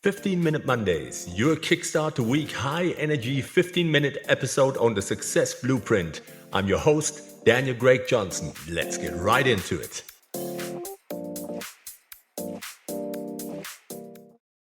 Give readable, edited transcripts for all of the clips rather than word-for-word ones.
15-Minute Mondays, your kickstart to week high-energy 15-minute episode on the Success Blueprint. I'm your host, Daniel Greg Johnson. Let's get right into it.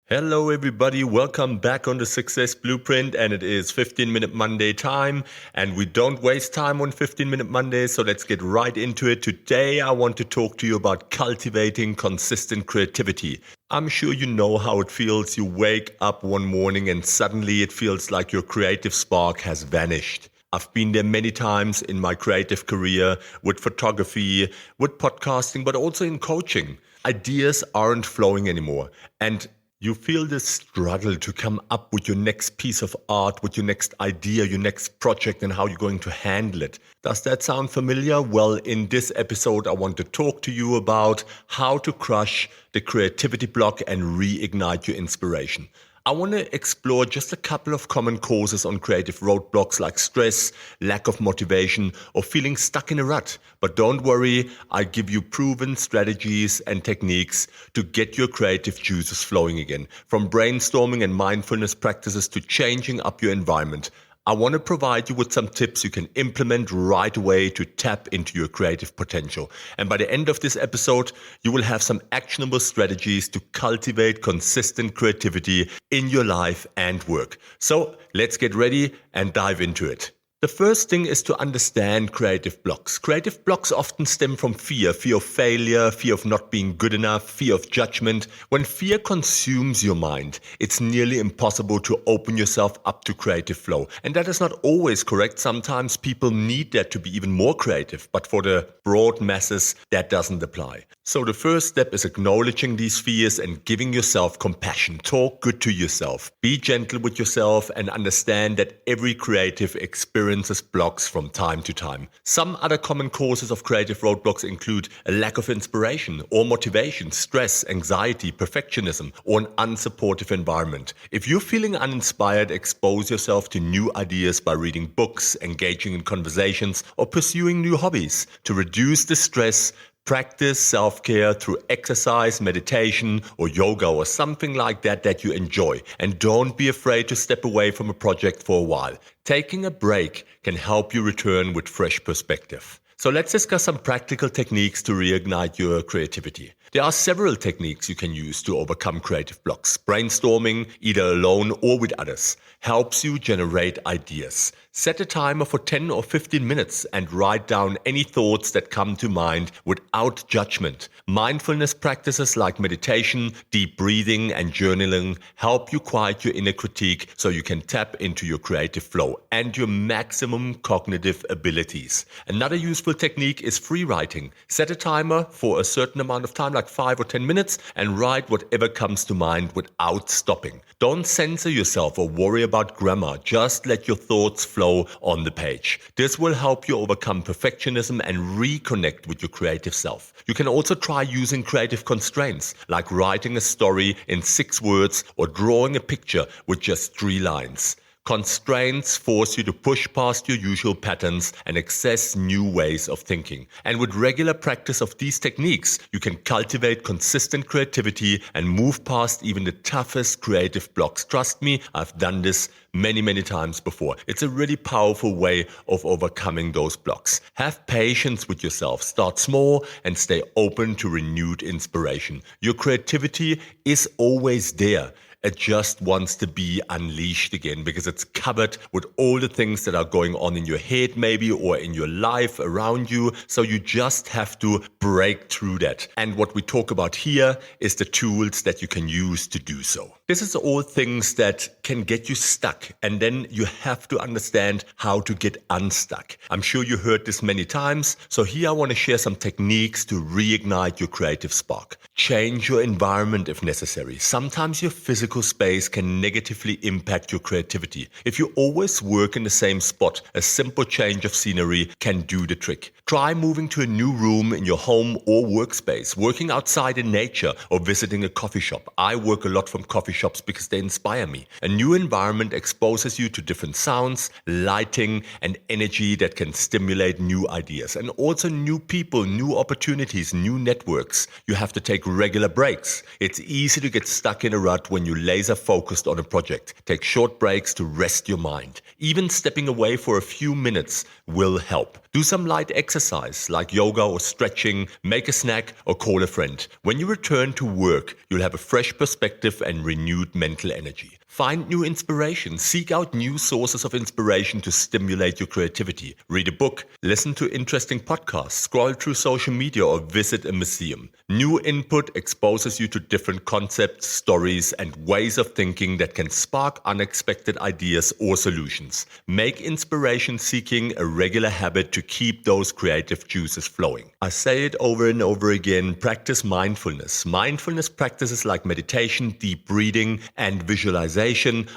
Hello everybody, welcome back on the Success Blueprint, and it is 15-Minute Monday time, and we don't waste time on 15-Minute Mondays, so let's get right into it. Today I want to talk to you about cultivating consistent creativity. I'm sure you know how it feels. You wake up one morning and suddenly it feels like your creative spark has vanished. I've been there many times in my creative career with photography, with podcasting, but also in coaching. Ideas aren't flowing anymore, and you feel this struggle to come up with your next piece of art, with your next idea, your next project, and how you're going to handle it. Does that sound familiar? Well, in this episode, I want to talk to you about how to crush the creativity block and reignite your inspiration. I want to explore just a couple of common causes on creative roadblocks like stress, lack of motivation, or feeling stuck in a rut. But don't worry, I give you proven strategies and techniques to get your creative juices flowing again. From brainstorming and mindfulness practices to changing up your environment. I want to provide you with some tips you can implement right away to tap into your creative potential. And by the end of this episode, you will have some actionable strategies to cultivate consistent creativity in your life and work. So let's get ready and dive into it. The first thing is to understand creative blocks. Creative blocks often stem from fear of failure, fear of not being good enough, fear of judgment. When fear consumes your mind, it's nearly impossible to open yourself up to creative flow. And that is not always correct. Sometimes people need that to be even more creative, but for the broad masses, that doesn't apply. So the first step is acknowledging these fears and giving yourself compassion. Talk good to yourself. Be gentle with yourself and understand that every creative experiences blocks from time to time. Some other common causes of creative roadblocks include a lack of inspiration or motivation, stress, anxiety, perfectionism, or an unsupportive environment. If you're feeling uninspired, expose yourself to new ideas by reading books, engaging in conversations, or pursuing new hobbies. To reduce the stress, practice self-care through exercise, meditation, or yoga, or something like that you enjoy. And don't be afraid to step away from a project for a while. Taking a break can help you return with fresh perspective. So let's discuss some practical techniques to reignite your creativity. There are several techniques you can use to overcome creative blocks. Brainstorming, either alone or with others, helps you generate ideas. Set a timer for 10 or 15 minutes and write down any thoughts that come to mind without judgment. Mindfulness practices like meditation, deep breathing, and journaling help you quiet your inner critique so you can tap into your creative flow and your maximum cognitive abilities. Another useful technique is freewriting. Set a timer for a certain amount of time, like 5 or 10 minutes, and write whatever comes to mind without stopping. Don't censor yourself or worry about grammar. Just let your thoughts flow on the page. This will help you overcome perfectionism and reconnect with your creative self. You can also try using creative constraints, like writing a story in 6 words or drawing a picture with just 3 lines. Constraints force you to push past your usual patterns and access new ways of thinking. And with regular practice of these techniques, you can cultivate consistent creativity and move past even the toughest creative blocks. Trust me, I've done this many times before. It's a really powerful way of overcoming those blocks. Have patience with yourself. Start small and stay open to renewed inspiration. Your creativity is always there. It just wants to be unleashed again because it's covered with all the things that are going on in your head maybe or in your life around you. So you just have to break through that. And what we talk about here is the tools that you can use to do so. This is all things that can get you stuck, and then you have to understand how to get unstuck. I'm sure you heard this many times. So here I want to share some techniques to reignite your creative spark. Change your environment if necessary. Sometimes your physical space can negatively impact your creativity. If you always work in the same spot, a simple change of scenery can do the trick. Try moving to a new room in your home or workspace, working outside in nature, or visiting a coffee shop. I work a lot from coffee shops because they inspire me. A new environment exposes you to different sounds, lighting, and energy that can stimulate new ideas, and also new people, new opportunities, new networks. You have to take regular breaks. It's easy to get stuck in a rut when you laser focused on a project. Take short breaks to rest your mind. Even stepping away for a few minutes will help. Do some light exercise like yoga or stretching, make a snack or call a friend. When you return to work, you'll have a fresh perspective and renewed mental energy. Find new inspiration. Seek out new sources of inspiration to stimulate your creativity. Read a book, listen to interesting podcasts, scroll through social media, or visit a museum. New input exposes you to different concepts, stories, and ways of thinking that can spark unexpected ideas or solutions. Make inspiration seeking a regular habit to keep those creative juices flowing. I say it over and over again, practice mindfulness. Mindfulness practices like meditation, deep breathing, and visualization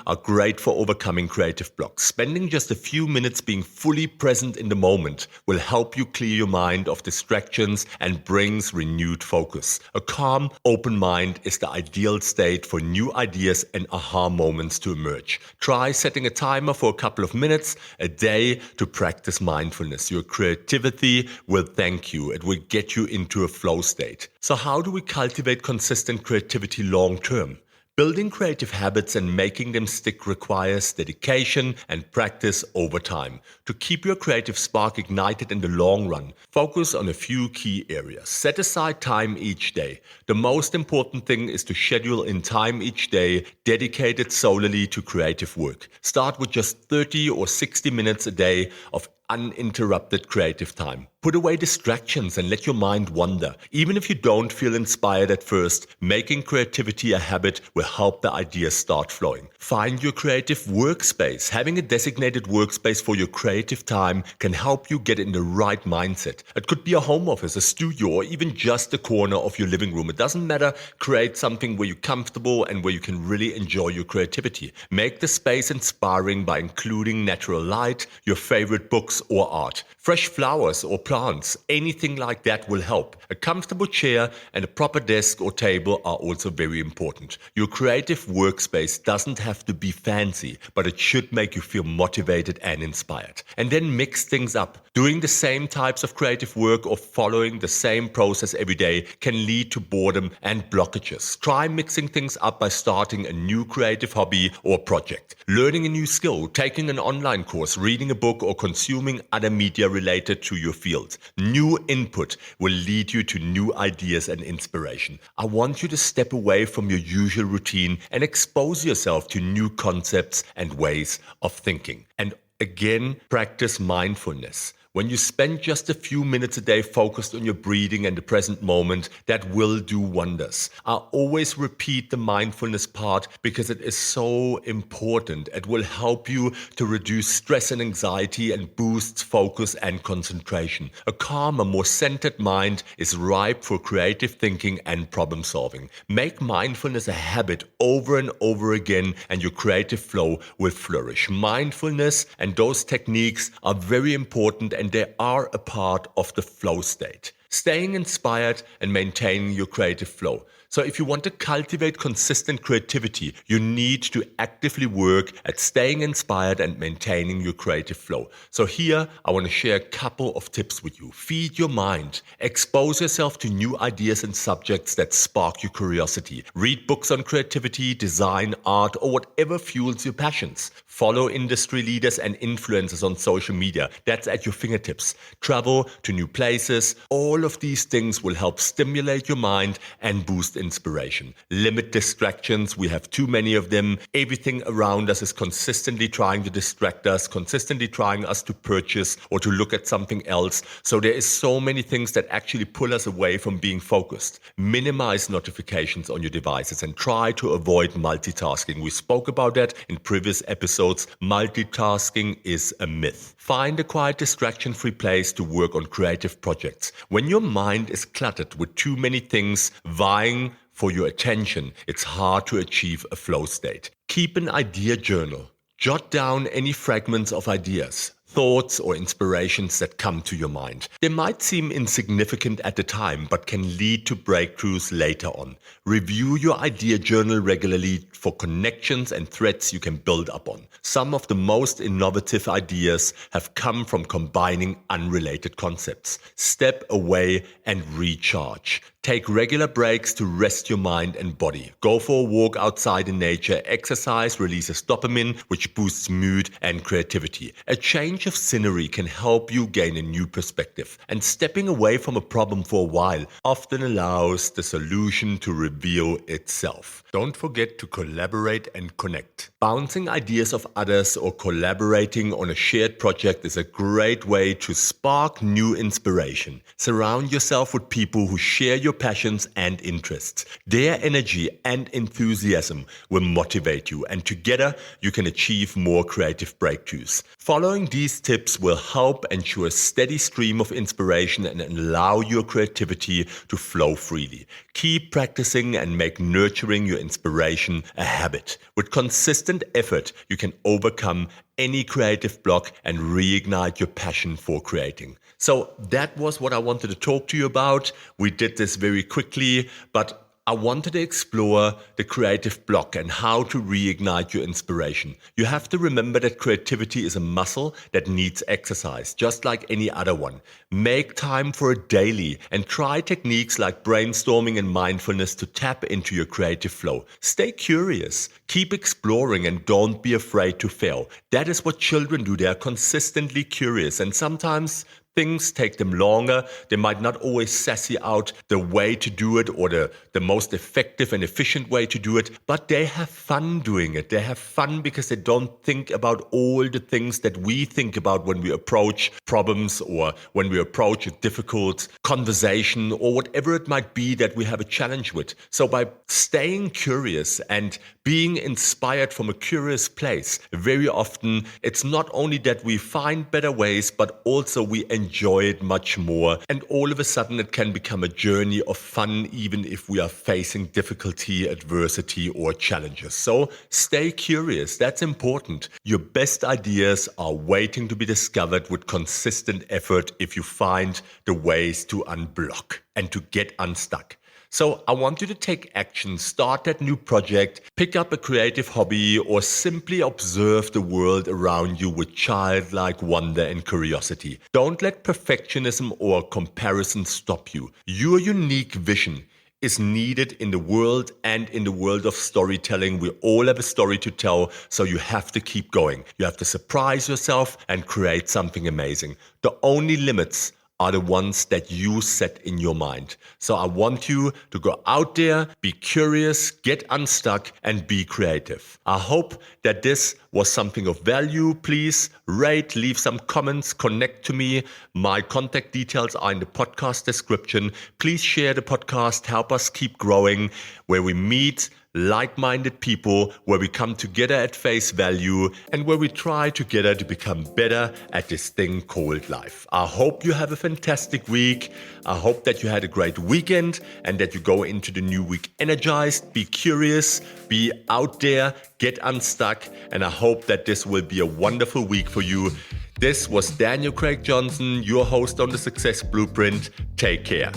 are great for overcoming creative blocks. Spending just a few minutes being fully present in the moment will help you clear your mind of distractions and brings renewed focus. A calm, open mind is the ideal state for new ideas and aha moments to emerge. Try setting a timer for a couple of minutes a day to practice mindfulness. Your creativity will thank you. It will get you into a flow state. So how do we cultivate consistent creativity long term? Building creative habits and making them stick requires dedication and practice over time. To keep your creative spark ignited in the long run, focus on a few key areas. Set aside time each day. The most important thing is to schedule in time each day dedicated solely to creative work. Start with just 30 or 60 minutes a day of uninterrupted creative time. Put away distractions and let your mind wander. Even if you don't feel inspired at first, making creativity a habit will help the ideas start flowing. Find your creative workspace. Having a designated workspace for your creative time can help you get in the right mindset. It could be a home office, a studio, or even just a corner of your living room. It doesn't matter. Create something where you're comfortable and where you can really enjoy your creativity. Make the space inspiring by including natural light, your favorite books or art, fresh flowers or plants. Anything like that will help. A comfortable chair and a proper desk or table are also very important. Your creative workspace doesn't have to be fancy, but it should make you feel motivated and inspired. And then mix things up. Doing the same types of creative work or following the same process every day can lead to boredom and blockages. Try mixing things up by starting a new creative hobby or project, learning a new skill, taking an online course, reading a book, or consuming other media related to your field. New input will lead you to new ideas and inspiration. I want you to step away from your usual routine and expose yourself to new concepts and ways of thinking. And again, practice mindfulness. When you spend just a few minutes a day focused on your breathing and the present moment, that will do wonders. I always repeat the mindfulness part because it is so important. It will help you to reduce stress and anxiety and boosts focus and concentration. A calmer, more centered mind is ripe for creative thinking and problem solving. Make mindfulness a habit over and over again, and your creative flow will flourish. Mindfulness and those techniques are very important, and they are a part of the flow state. Staying inspired and maintaining your creative flow. So if you want to cultivate consistent creativity, you need to actively work at staying inspired and maintaining your creative flow. So here, I want to share a couple of tips with you. Feed your mind. Expose yourself to new ideas and subjects that spark your curiosity. Read books on creativity, design, art, or whatever fuels your passions. Follow industry leaders and influencers on social media. That's at your fingertips. Travel to new places. All of these things will help stimulate your mind and boost inspiration. Limit distractions. We have too many of them. Everything around us is consistently trying to distract us, consistently trying us to purchase or to look at something else. So there is so many things that actually pull us away from being focused. Minimize notifications on your devices and try to avoid multitasking. We spoke about that in previous episodes. Multitasking is a myth. Find a quiet, distraction-free place to work on creative projects. When your mind is cluttered with too many things vying for your attention, it's hard to achieve a flow state. Keep an idea journal. Jot down any fragments of ideas, thoughts, or inspirations that come to your mind. They might seem insignificant at the time, but can lead to breakthroughs later on. Review your idea journal regularly for connections and threads you can build upon. Some of the most innovative ideas have come from combining unrelated concepts. Step away and recharge. Take regular breaks to rest your mind and body. Go for a walk outside in nature. Exercise releases dopamine, which boosts mood and creativity. A change of scenery can help you gain a new perspective. And stepping away from a problem for a while often allows the solution to reveal itself. Don't forget to collaborate and connect. Bouncing ideas off others or collaborating on a shared project is a great way to spark new inspiration. Surround yourself with people who share your passions and interests. Their energy and enthusiasm will motivate you, and together you can achieve more creative breakthroughs. Following these tips will help ensure a steady stream of inspiration and allow your creativity to flow freely. Keep practicing and make nurturing your inspiration a habit. With consistent effort, you can overcome any creative block and reignite your passion for creating. So that was what I wanted to talk to you about. We did this very quickly, but I wanted to explore the creative block and how to reignite your inspiration. You have to remember that creativity is a muscle that needs exercise, just like any other one. Make time for it daily and try techniques like brainstorming and mindfulness to tap into your creative flow. Stay curious, keep exploring, and don't be afraid to fail. That is what children do. They are consistently curious, and sometimes things take them longer. They might not always sassy out the way to do it or the most effective and efficient way to do it, but they have fun doing it. They have fun because they don't think about all the things that we think about when we approach problems or when we approach a difficult conversation or whatever it might be that we have a challenge with. So by staying curious and being inspired from a curious place, very often it's not only that we find better ways, but also we enjoy it much more. And all of a sudden it can become a journey of fun, even if we are facing difficulty, adversity, or challenges. So stay curious. That's important. Your best ideas are waiting to be discovered with consistent effort if you find the ways to unblock and to get unstuck. So I want you to take action, start that new project, pick up a creative hobby, or simply observe the world around you with childlike wonder and curiosity. Don't let perfectionism or comparison stop you. Your unique vision is needed in the world, and in the world of storytelling. We all have a story to tell, so you have to keep going. You have to surprise yourself and create something amazing. The only limits are the ones that you set in your mind. So I want you to go out there, be curious, get unstuck, and be creative. I hope that this was something of value. Please rate, leave some comments, connect to me. My contact details are in the podcast description. Please share the podcast, help us keep growing, where we meet like-minded people, where we come together at face value and where we try together to become better at this thing called life. I hope you have a fantastic week. I hope that you had a great weekend and that you go into the new week energized. Be curious, be out there, get unstuck, and I hope that this will be a wonderful week for you. This was Daniel Craig Johnson, your host on the Success Blueprint. Take care.